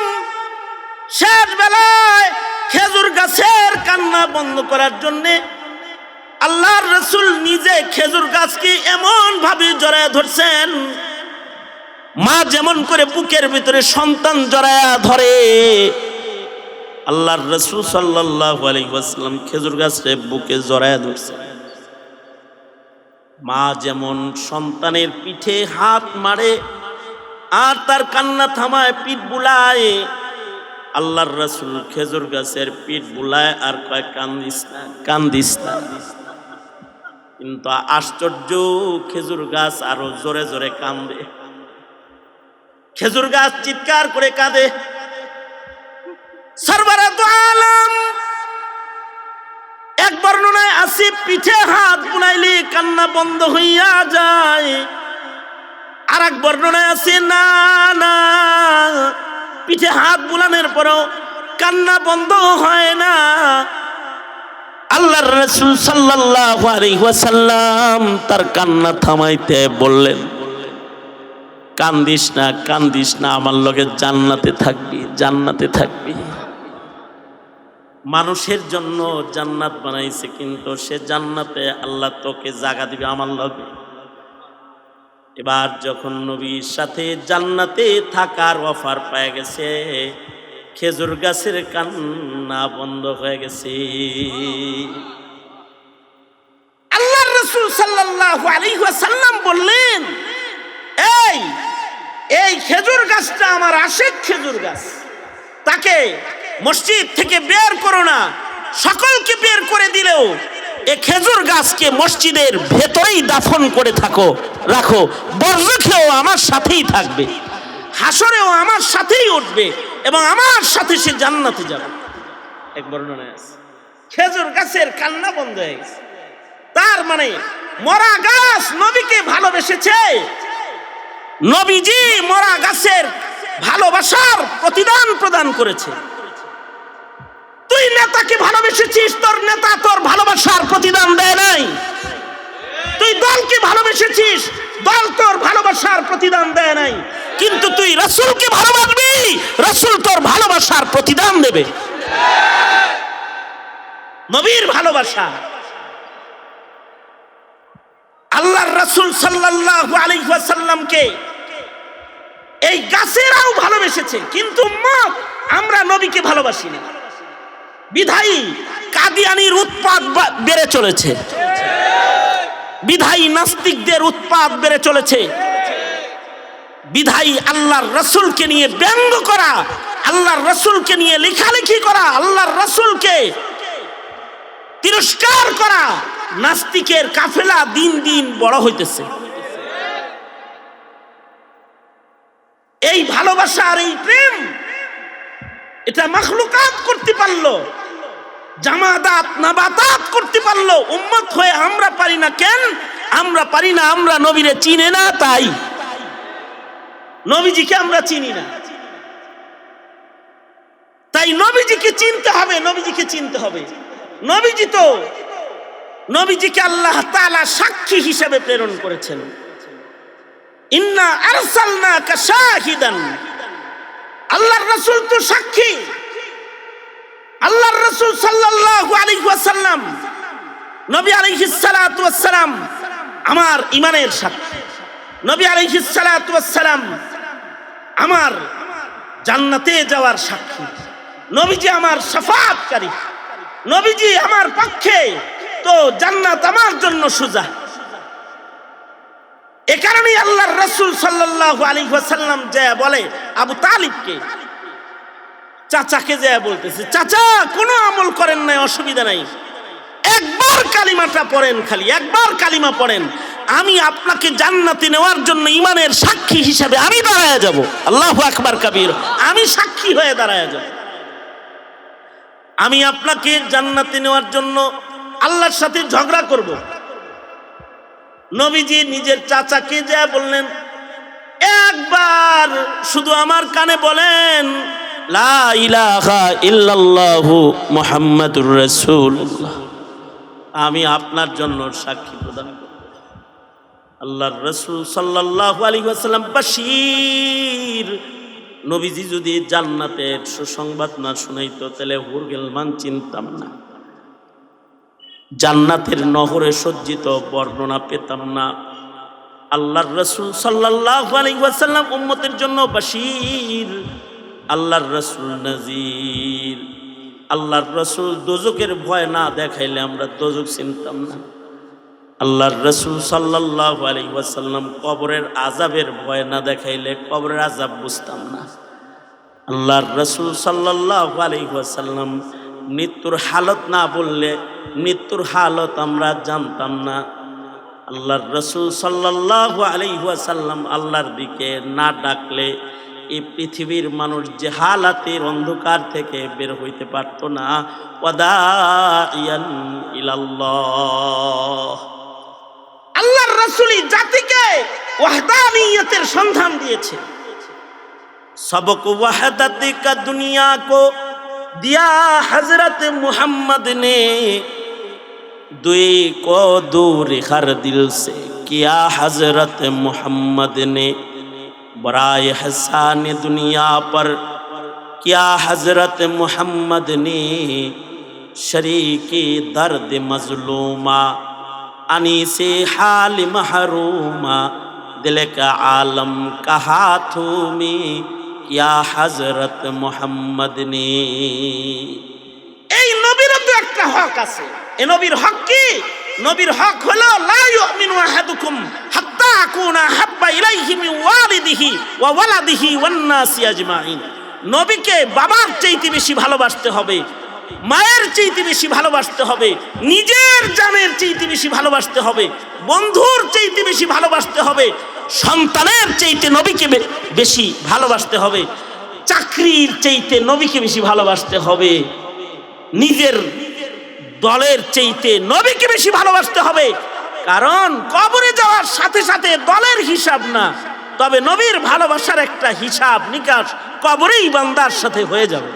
শেষ বেলায় খেজুর গাছের কান্না বন্ধ করার জন্য আল্লাহর রাসূল নিজে খেজুর গাছকে এমন ভাবে জড়ায় ধরছেন, মা যেমন করে বুকের ভিতরে সন্তান জড়ায়া ধরে, আল্লাহর রাসূল সাল্লাল্লাহু আলাইহি ওয়াসাল্লাম খেজুর গাছকে বুকে জড়ায়া ধরছেন। মা যেমন সন্তানের পিঠে হাত মারে আর তার কান্না থামায়, পিঠ বুলায়, আল্লাহর রাসূল খেজুর গাছের পিঠ বুলায় আর কয় কান্দিস না, কান্দিস না। কিন্তু আশ্চর্য, খেজুর গাছ আরো জোরে জোরে কান্দে। খেজুর গাছ চিৎকার করে কাঁদে। সরবরাহ আলম এক বর্ণনায় আছে পিঠে হাত বুলাইলে কান্না বন্ধ হইয়া যায়, আর এক বর্ণনায় আছে না না, পিঠে হাত বুলানোর পরও কান্না বন্ধ হয় না। আল্লাহর রাসূল সাল্লাল্লাহু আলাইহি ওয়াসাল্লাম তার কান্না থামাইতে বললেন কান্দিস না, কান্দিস না, আমার লগে জান্নাতে থাকবি, জান্নাতে থাকবি। মানুষের জন্য জান্নাত বানাইছে, কিন্তু সে জান্নাতে আল্লাহ তোকে জায়গা দিবে আমার লগে। এবার যখন নবীর সাথে জান্নাতে থাকার অফার পেয়ে গেছে, খেজুর গাছের কান্না বন্ধ হয়ে গেছে। আল্লাহর রাসূল সাল্লাল্লাহু আলাইহি ওয়াসাল্লাম বললেন, এই খেজুর গাছটা আমার আশিক খেজুর গাছ, তাকে মসজিদ থেকে বের করো না। সকলকে বের করে দিলেও এই খেজুর গাছকে মসজিদের ভেতরেই দাফন করে রাখো, বরজখেও আমার সাথেই থাকবে, হাসরেও আমার সাথেই উঠবে এবং আমার সাথে সে জান্নাতে যাবে। এক বর্ণনায় আছে খেজুর গাছের কান্না বন্ধ হয়ে গেছে। তার মানে মরা গাছ নবীকে ভালোবেসেছে, নবীজি মরা গাছের ভালোবাসার প্রতিদান প্রদান করেছে। তুই নেতাকে ভালোবেসেছিস, তোর নেতা তোর ভালোবাসার প্রতিদান দেয় নাই। তুই দলকে ভালোবেসেছিস, দল তোর ভালোবাসার প্রতিদান দেয় নাই। কিন্তু তুই রাসূলকে ভালোবাসবি, রাসূল তোর ভালোবাসার প্রতিদান দেবে। নবীর ভালোবাসা। আল্লাহর রাসূল সাল্লাল্লাহু আলাইহি ওয়াসাল্লামকে এই গাছেরাও ভালোবেসেছে, কিন্তু আমরা নবীকে ভালোবাসি না। বিধায়ী কাদিয়ানির উৎপাত বেড়ে চলেছে, বিধায়ী নাস্তিকদের উৎপাত বেড়ে চলেছে, বিধায়ী আল্লাহর রাসূলকে নিয়ে ব্যঙ্গ করা, আল্লাহর রাসূলকে নিয়ে লেখালেখি করা, আল্লাহর রাসূলকে তিরস্কার করা, নাস্তিকের কাফেলা দিন দিন বড় হইতেছে। এই ভালোবাসা আর এই প্রেম, এটা মাখলুকাত করতে পারলো, জামাদাত নাবাতাত করতে পারলো, উম্মত হয়ে আমরা পারি না। কেন আমরা পারি না? আমরা নবীরে চিনি না, তাই নবীজিকে আমরা চিনি না। তাই নবীজিকে চিনতে হবে, নবীজিকে চিনতে হবে। নবীজিকে আল্লাহ তাআলা সাক্ষী হিসেবে প্রেরণ করেছেন। ইন্না আরসালনাকা শাহিদান, আল্লাহর রাসূল তো সাক্ষী। আল্লাহর রাসূল সাল্লাল্লাহু আলাইহি ওয়াসাল্লাম, নবী আলাইহিস সালাতু ওয়াস সালাম আমার ঈমানের সাক্ষী। নবী আলাইহিস সালাতু ওয়াস সালাম আমার জান্নাতে যাওয়ার সাক্ষী। নবীজি আমার শাফাআতকারী। নবীজি আমার পক্ষে, তো জান্নাত আমার জন্য সোজা। এ কারণেই আল্লাহর রাসূল সাল্লাল্লাহু আলাইহি ওয়াসাল্লাম যে বলে আবু তালিবকে, চাচাকে যে বলতেছে, চাচা কোনো আমল করেন নাই, অসুবিধা নাই, একবার কালিমাটা পড়েন, খালি একবার কালিমা পড়েন, আমি আপনাকে জান্নাতে নেওয়ার জন্য ঈমানের সাক্ষী হিসেবে আমি দাঁড়ায় যাব। আল্লাহু আকবার কাবীর। আমি সাক্ষী হয়ে দাঁড়ায় যাব। আমি আপনাকে জান্নাতে নেওয়ার জন্য আল্লাহর সাথে ঝগড়া করব। নবীজি নিজের চাচাকে যা বললেন, একবার শুধু আমার কানে বলেন লা ইলাহা ইল্লাল্লাহু মুহাম্মাদুর রাসূলুল্লাহ, আমি আপনার জন্য সাক্ষী প্রদান করব। আল্লাহর রাসূল সাল্লাল্লাহু আলাইহি ওয়াসাল্লাম বাশীর। নবীজি যদি জান্নাতের সুসংবাদ না শুনাইতো তাহলে হুরগেলমান চিনতাম না, জান্নাতের নহরে সজ্জিত বর্ণনা পেতাম না। আল্লাহর রাসূল সাল্লাল্লাহু আলাইহি ওয়াসাল্লাম উম্মতের জন্য বাশীর, আল্লাহর রাসূল নাযীর। আল্লাহর রাসূল দোজখের ভয় না দেখাইলে আমরা দোজখ চিনতাম না। আল্লাহর রাসূল সাল্লাল্লাহু আলাইহি ওয়াসাল্লাম কবরের আযাবের ভয় না দেখাইলে কবরের আযাব বুঝতাম না। আল্লাহর রাসূল সাল্লাল্লাহু আলাইহি ওয়াসাল্লাম মৃত্যুর হালত না বললে মৃত্যুর হালত আমরা জানতাম না। আল্লাহর রাসূল সাল্লাল্লাহু আলাইহি ওয়াসাল্লাম আল্লাহর দিকে না ডাকলে এই পৃথিবীর মানুষ যে হালাতের অন্ধকার থেকে বের হইতে পারত না। ওয়াদাইয়ান ইলাল্লাহ। আল্লাহর রাসূলই জাতিকে ওয়াহদানিয়তের সন্ধান দিয়েছে। सबक वहदत का दुनिया को दिया हजरत मोहम्मद ने, दुई को दूर हर दिल से किया हजरत मोहम्मद ने, बराए हसान दुनिया पर किया हजरत मोहम्मद ने, शरीकी दर्द मजलूमा अनी से हाल महरूमा, दिल का आलम कहा तुम्हें क्या हजरत मोहम्मद ने। এই নবীর তো একটা হক আছে। এই নবীর হক কি? নবীর হক হলো লা ইউমিনু আহাদুকুম হাত্তা আকুনা হাব্বা ইলাইহি মিন ওয়ালিদিহি ওয়া ওয়ালাদিহি ওয়ান নাসি আজমাইন। নবীকে বাবার চাইতে বেশি ভালোবাসতে হবে, মায়ের চাইতে বেশি ভালোবাসতে হবে, নিজের জানের চাইতে বেশি ভালোবাসতে হবে, বন্ধুর চাইতে বেশি ভালোবাসতে হবে, সন্তানের চাইতে নবীকে বেশি ভালোবাসতে হবে, চাকরির চাইতে নবীকে বেশি ভালোবাসতে হবে, নিজের দলের চাইতে নবীকে বেশি ভালোবাসতে হবে। কারণ কবরে যাওয়ার সাথে সাথে দলের হিসাব না, তবে নবীর ভালোবাসার একটা হিসাব নিকাশ কবরেই বান্দার সাথে হয়ে যাবে।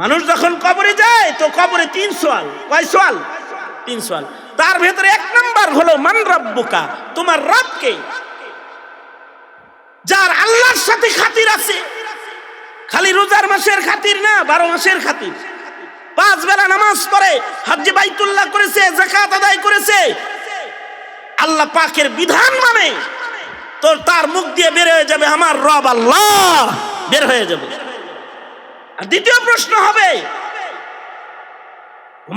মানুষ যখন কবরে যায় তো কবরে 3 সওয়াল। কয় সওয়াল? 3 সওয়াল। তার ভেতরে 1 নাম্বার হলো মান রাব্বুকা, তোমার রব কে? যার আল্লাহর সাথে খাতির আছে, খালি রোজার মাসের খাতির না, 12 মাসের খাতির। 5 বেলা নামাজ পড়ে, হজ্জে বাইতুল্লাহ করেছে, যাকাত আদায় করেছে, আল্লাহ পাকের বিধান মানে, তো তার মুখ দিয়ে বের হয়ে যাবে আমার রব আল্লাহ, বের হয়ে যাবে। আর দ্বিতীয় প্রশ্ন হবে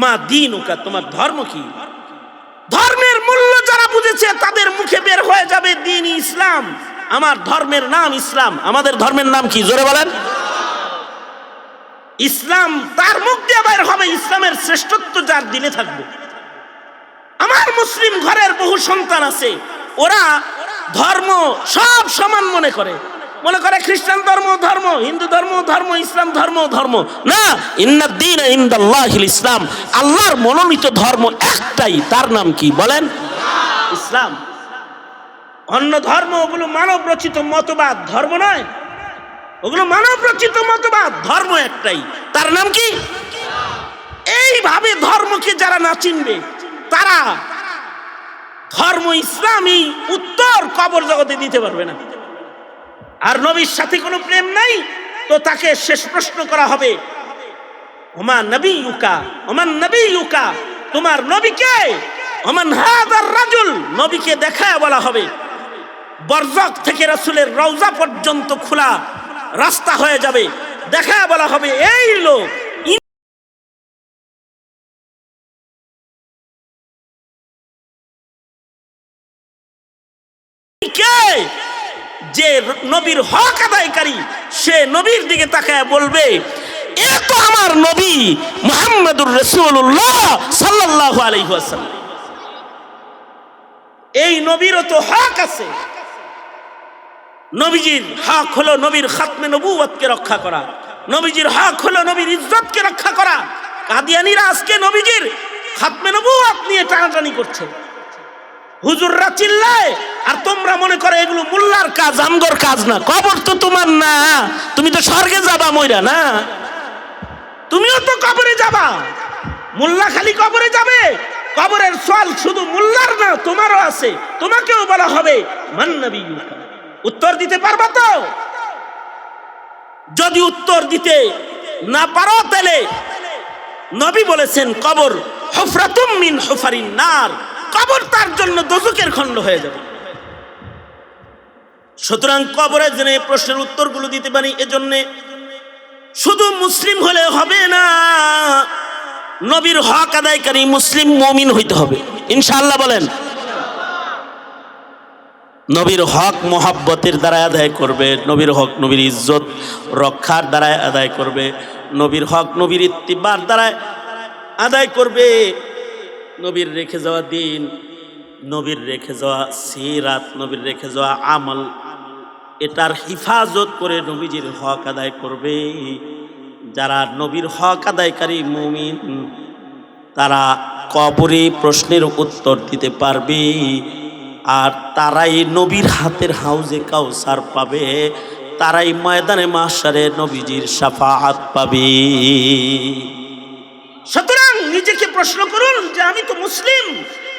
মা দীনুকা, তোমার ধর্ম কি? ধর্মের মূল্য যারা বুঝেছে তাদের মুখে বের হয়ে যাবে দ্বীন ইসলাম, আমার ধর্মের নাম ইসলাম। আমাদের ধর্মের নাম কি? জোরে বলেন। ইসলাম তার মুখ দিয়ে বের হবে, ইসলামের শ্রেষ্ঠত্ব যার দিলে থাকবে। আমার মুসলিম ঘরের বহু সন্তান আছে, ওরা ধর্ম সব সমান মনে করে খ্রিস্টান ধর্ম ধর্ম, হিন্দু ধর্ম ধর্ম, ইসলাম ধর্ম ধর্ম না। ইন্নাদ-দীন ইনদাল্লাহিল ইসলাম, আল্লাহর মনোনীত ধর্ম একটাই, তার নাম কি বলেন? ইসলাম। অন্য ধর্ম ওগুলো মানব রচিত মতবাদ, ধর্ম নয়। ওগুলো মানব রচিত মতবাদ, ধর্ম একটাই, তার নাম কি? এইভাবে ধর্মকে যারা না চিনবে তারা ধর্ম ইসলামী উত্তর কবর জগতে দিতে পারবে না। আর নবীর সাথে কোনো প্রেম নাই, তো তাকে শেষ প্রশ্ন করা হবে, ওমা নবিয়ুকা, ওমান নবিয়ুকা, তোমার নবী কে? ওমান হাদার রাজুল, নবীকে দেখায় বলা হবে। বরজক থেকে রাসূলের রওজা পর্যন্ত খোলা রাস্তা হয়ে যাবে, দেখায় বলা হবে এই লোক কে, যে নবীর হক আদায়কারী। সে নবীর দিকে তাকায় বলবে, এ তো আমার নবী মুহাম্মদুর রাসূলুল্লাহ সাল্লাল্লাহু আলাইহি ওয়াসাল্লাম। এই নবীরও তো হক আছে। নবীজির হক হলো নবীর খাতমে নবুয়তকে রক্ষা করা, নবীজির হক হলো নবীর ইজ্জতকে রক্ষা করা। কাদিয়ানীরা আজকে নবীজির খাতমে নবুয়ত নিয়ে টানাটানি করছে, হুজুররা চিল্লায়, আর তোমরা মনে করো এগুলো মোল্লার কাজ, আমগর কাজ না। কবর তো তোমার না, তুমি তো স্বর্গে যাবা মইরা না, তুমিও তো কবরে যাবা। মোল্লা খালি কবরে যাবে? কবরের সওয়াল শুধু মোল্লার না, তোমারও আছে। তোমাকেও বলা হবে মান নবিয়ুকা, উত্তর দিতে পারবা তো? যদি উত্তর দিতে না পারো তাহলে নবী বলেছেন কবর হুফরাতুম মিন হুফারিন নার, কবর তার জন্য দোজখের খণ্ড হয়ে যাবে। সুতরাং কবরে জেনে প্রশ্নের উত্তরগুলো দিতে পারি। এজন্য শুধু মুসলিম হলে হবে না, নবীর হক আদায়কারী মুসলিম মুমিন হইতে হবে ইনশাআল্লাহ। বলেন, নবীর হক মোহাব্বতের দ্বারা আদায় করবে, নবীর হক নবীর ইজ্জত রক্ষার দ্বারা আদায় করবে, নবীর হক নবীর ইত্তিবার দ্বারা আদায় করবে। নবীর রেখে যাওয়া দিন, নবীর রেখে যাওয়া সিরাত, নবীর রেখে যাওয়া আমল, এটার হিফাজত করে নবীজির হক আদায় করবে। যারা নবীর হক আদায়কারী মুমিন, তারা কবরে প্রশ্নের উত্তর দিতে পারবে, আর তারাই নবীর হাতের হাউজে কাউসার পাবে, তারাই ময়দানে মাহশারে নবীজির শাফাআত পাবে। সুতরাং নিজেকে প্রশ্ন করুন যে আমি তো মুসলিম,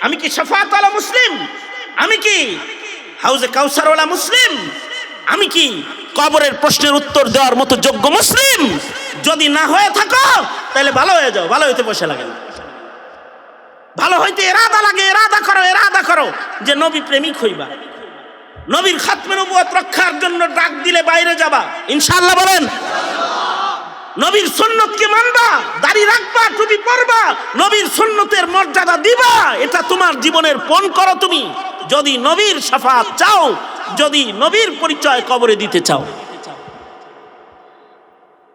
আমি কি শাফাআত ওয়ালা মুসলিম? আমি কি হাউজে কাউসার ওয়ালা মুসলিম? আমি কি কবরের প্রশ্নের উত্তর দেওয়ার মতো যোগ্য মুসলিম? যদি না হয়ে থাকো তাহলে ভালো হয়ে যাও, ভালো হইতে পয়সা লাগে না। ভালো হইতে এরাদা লাগে, এরাদা করো যে নবী প্রেমিক হইবা, নবীর খাতমে নবুয়ত রক্ষার জন্য ডাক দিলে বাইরে যাবা ইনশাআল্লাহ। বলেন, নবীর সুন্নতকে মানবা, দাড়ি রাখবা, টুপি পরবা, নবীর সুন্নতের মর্যাদা দিবা। এটা তোমার জীবনের পণ করো তুমি, যদি নবীর শাফাআত চাও, যদি নবীর পরিচয় কবরে দিতে চাও।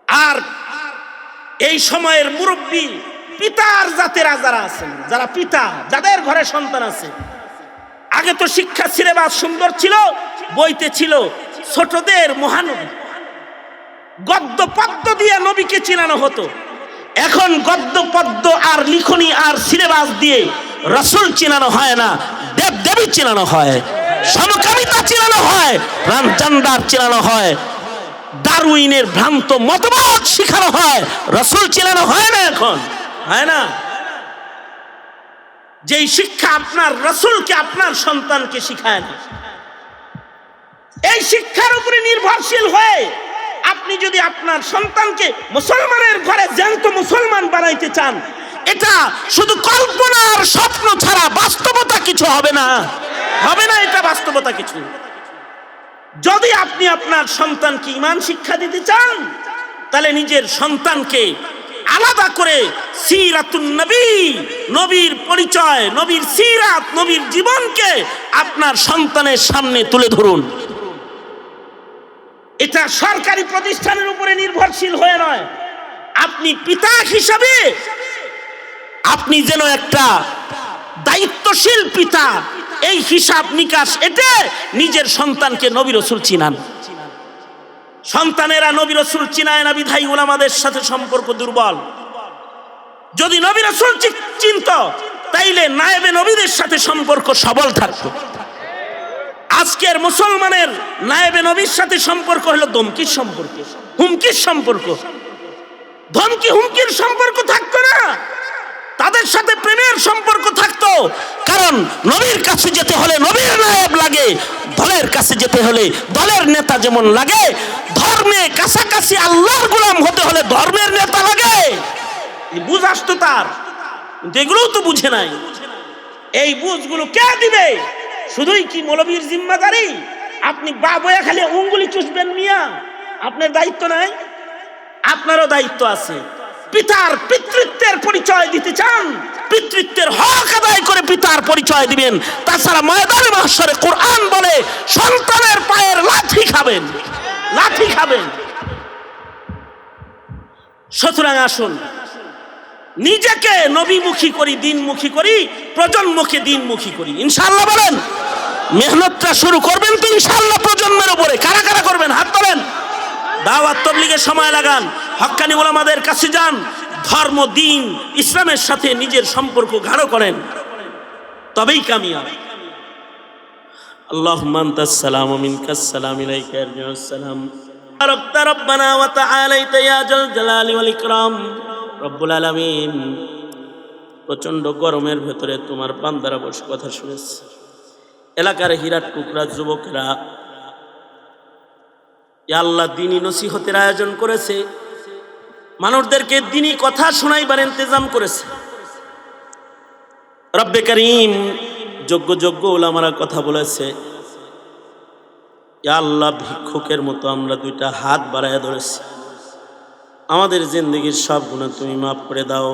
আর এই সময়ের মুরব্বী পিতার জাতেরা যারা আছেন, যারা পিতা, যাদের ঘরে সন্তান আছে, আগে তো শিক্ষা সিলেবাস সুন্দর ছিল, বইতে ছিল ছোটদের মহানবী, গদ্য পদ্য দিয়ে নবীকে চিনানো হতো। এখন গদ্য পদ্য আর লিখনি আর সিলেবাস দিয়ে রাসূল চিনানো হয় না, দেব দেবী চিনানো হয়, সমকামিতা চিনানো হয়, ট্রান্সজেন্ডার চিনানো হয়, ডারউইনের ভ্রান্ত মতবাদ শিখানো হয়, রাসূল চিনানো হয় না। এখন হয় না। যেই শিক্ষা আপনার রাসূলকে আপনার সন্তানকে শিখায় না, এই শিক্ষার উপরে নির্ভরশীল হয়ে আপনি যদি আপনার সন্তানকে মুসলমানের ঘরে জ্যান্ত মুসলমান বানাইতে চান, এটা শুধু কল্পনার স্বপ্ন ছাড়া বাস্তবতা কিছু হবে না, হবে না, এটা বাস্তবতা কিছু। যদি আপনি আপনার সন্তানকে ঈমান শিক্ষা দিতে চান, তাহলে নিজের সন্তানকে আলাদা করে সিরাতুন নবী, নবীর পরিচয়, নবীর সিরাত, নবীর জীবনকে আপনার সন্তানের সামনে তুলে ধরুন। এটা সরকারি প্রতিষ্ঠানের উপরে নির্ভরশীল হয়ে নয়, আপনি পিতা হিসাবে আপনি যেন একটা দায়িত্বশীল পিতা, এই হিসাব নিকাশ এটা নিজের সন্তানকে নবী রাসূল চিনান। সন্তানেরা নবী রাসূল চিনায় না বিধায় উলামাদের সাথে সম্পর্ক দুর্বল। যদি নবী রাসূল চিনত, তাইলে নায়েবে নবীদের সাথে সম্পর্ক সবল থাকতো। আজকের মুসলমানের নায়েবে নবীর সাথে সম্পর্ক হলো ধমকির সম্পর্ক, হুমকির সম্পর্ক। ধমকি হুমকির সম্পর্ক থাকতো না, তাদের সাথে প্রেমের সম্পর্ক থাকতো। কারণ নবীর কাছে যেতে হলে নবীর নায়েব লাগে, দলের কাছে যেতে হলে দলের নেতা যেমন লাগে, ধর্মে কাছাকাছি আল্লাহর গোলাম হতে হলে ধর্মের নেতা লাগে। বুঝ আসতো তার, কিন্তু এগুলোও তো বুঝে নাই। এই বুঝগুলো কে দিবে? শুধুই কি মৌলবীর জিম্মাদারি? আপনি বাবয়া খালি উঙ্গুলি চুষবেন মিয়া, আপনার দায়িত্ব নাই? আপনারও দায়িত্ব আছে। পিতার পিতৃত্বের পরিচয় দিতে চান, পিতৃত্বের হক আদায় করে পিতার পরিচয় দিবেন। তাছাড়া ময়দানে মাহশরে কোরআন বলে সন্তানের পায়ের লাথি খাবেন, লাথি খাবেন। সুতরাং আসুন নিজেকে নবীমুখী করি, দিনমুখী করি, প্রজন্মকে দিনমুখী করি। ইনশাআল্লাহ বলেন, মেহনতটা শুরু করবেন তো ইনশাআল্লাহ প্রজন্মের উপরে। কারা কারা করবেন হাত তোলেন। দাওয়াত তাবলীগের সময় লাগান, হক্কানি উলামাদের কাছে যান, ধর্ম দিন ইসলামের সাথে নিজের সম্পর্ক গাঢ় করেন, তবেই কামিয়াব। আল্লাহুম্মা আনতাস সালাম ওয়া মিনকাস সালাম, ইলাইকা ইয়ারজিউস সালাম। রব্বানা ওয়া তাআলাইতা ইয়া জাল জালালি ওয়াল ইকরাম। রব্বুল আলামিন, প্রচন্ড গরমের ভেতরে তোমার বান্দারা বসে কথা শুনেছে। এলাকার হীরার টুকরা যুবকরা আল্লাহ দ্বীনি নসিহতের আয়োজন করেছে, মানুষদেরকে দ্বীনি কথা শোনাইবার ইন্তজাম করেছে। রব্বে কারীম যোগ্য যোগ্য উলামারা কথা বলেছে। আল্লাহ ভিক্ষুকের মতো আমরা দুইটা হাত বাড়ায় ধরেছি, আমাদের জিন্দগির সব গুনাহ তুমি মাফ করে দাও।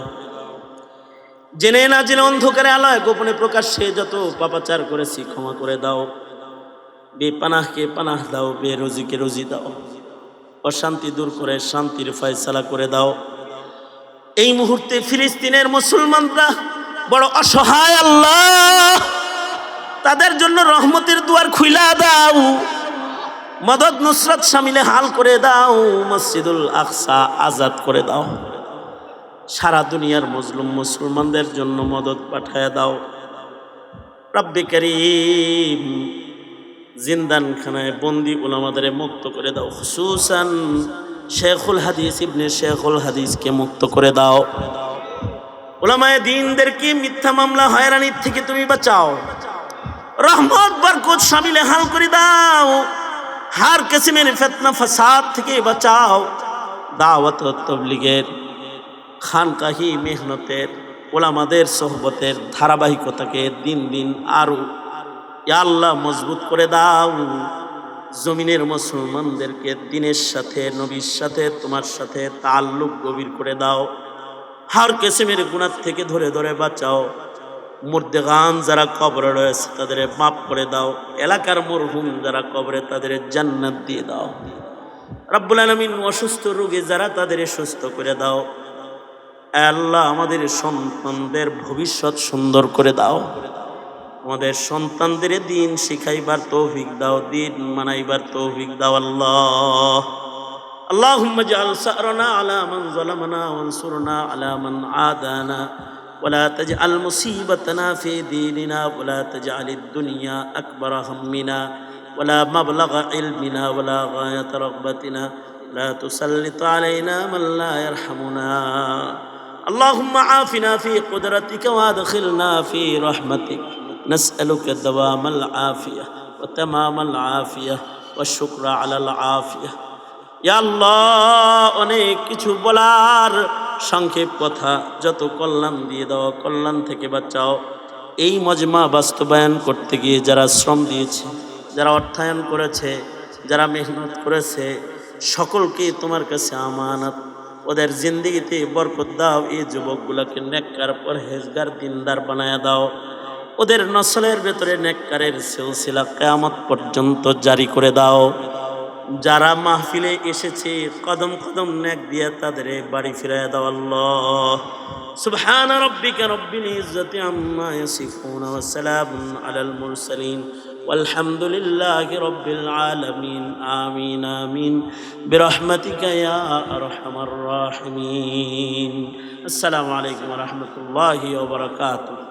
জেনে না জেনে অন্ধকারে আলোয় গোপনে প্রকাশ্যে যত পাপাচার করেছি ক্ষমা করে দাও। বেপানাহকে পানাহ দাও, বেরোজিকে রোজি দাও। অশান্তি দূর করে শান্তির ফয়সালা করে দাও। এই মুহূর্তে ফিলিস্তিনের মুসলমানরা বড় অসহায় আল্লাহ, তাদের জন্য রহমতের দুয়ার খুইলা দাও। মদদ নুসরত শামিলে হাল করে দাও। মসজিদুল আকসা আজাদ করে দাও। সারা দুনিয়ার মজলুম মুসলমানদের জন্য মদদ পাঠায় দাও। রব্বে কারীম জিন্দানখানায় বন্দি উলামাদের মুক্ত করে দাও। খুসুসান শেখুল হাদিস ইবনে শেখুল হাদিসকে মুক্ত করে দাও। উলামায়ে দ্বীনদেরকে মিথ্যা মামলা হয়রানির থেকে তুমি বাঁচাও। রহমত বরকত শামিলে হাল করে দাও। হার কিসমের ফিতনা ফাসাদ থেকে বাঁচাও। দাওয়াত ও তাবলীগের খানকাহি মেহনতের উলামাদের সোহবতের ধারাবাহিকতাকে দিন দিন আরো ইয়া আল্লাহ মজবুত করে দাও। জমিনের মুসলমানদেরকে দ্বীনের সাথে, নবীর সাথে, তোমার সাথে তাল্লুক গভীর করে দাও। হার কিসমের গুনাহ থেকে ধরে ধরে বাঁচাও। মুর্দেগান যারা কবরে রয়েছে তাদের মাফ করে দাও। এলাকার মরহুম যারা কবরে তাদের জান্নাত দিয়ে দাও। রব্বুল আলামিন অসুস্থ রোগী যারা তাদের সুস্থ করে দাও। আল্লাহ আমাদের সন্তানদের ভবিষ্যৎ সুন্দর করে দাও। আমাদের সন্তানদের দিন শিখাইবার তৌফিক দাও, দিন মানাইবার তৌফিক দাও। আল্লাহ আল্লাহুম্মা জাআল সারনা আলা মান যালামানা ওয়ানসুরনা আলা মান আদানা ولا تجعل مصيبتنا في ديننا ولا تجعل الدنيا أكبر همنا ولا مبلغ علمنا ولا غاية رغبتنا لا تسلط علينا من لا يرحمنا اللهم عافنا في قدرتك وادخلنا في رحمتك نسألك دوام العافية وتمام العافية والشكر على العافية ইয়া আল্লাহ, অনেক কিছু বলার, সংক্ষেপ কথা, যত কল্যাণ দিয়ে দাও, কল্যাণ থেকে বাঁচাও। এই মজমা বাস্তবায়ন করতে গিয়ে যারা শ্রম দিয়েছে, যারা অর্থায়ন করেছে, যারা মেহনত করেছে, সকলকে তোমার কাছে আমানত। ওদের জিন্দেগিতে বরকত দাও। এই যুবকগুলোকে নেককার পরহেজগার দিনদার বানায়া দাও। ওদের নসলের ভেতরে নেককারের সিলসিলা কিয়ামত পর্যন্ত জারি করে দাও। যারা মাহফিলে এসেছে কদম কদম নেক দিয়ে তাদের বাড়ি ফিরায় দাও। আল্লাহ সুবহান রাব্বিকা রব্বিল ইজ্জাতি আম্মা ইয়াসিফুন ওয়া সালামুন আলাল মুরসালিন ওয়ালহামদুলিল্লাহি রব্বিল আলামিন। আমিন আমিন বিরহমাতিকা ইয়া আরহামার রাহিমিন। আসসালামু আলাইকুম ওয়া রাহমাতুল্লাহি ওয়া বারাকাতুহু।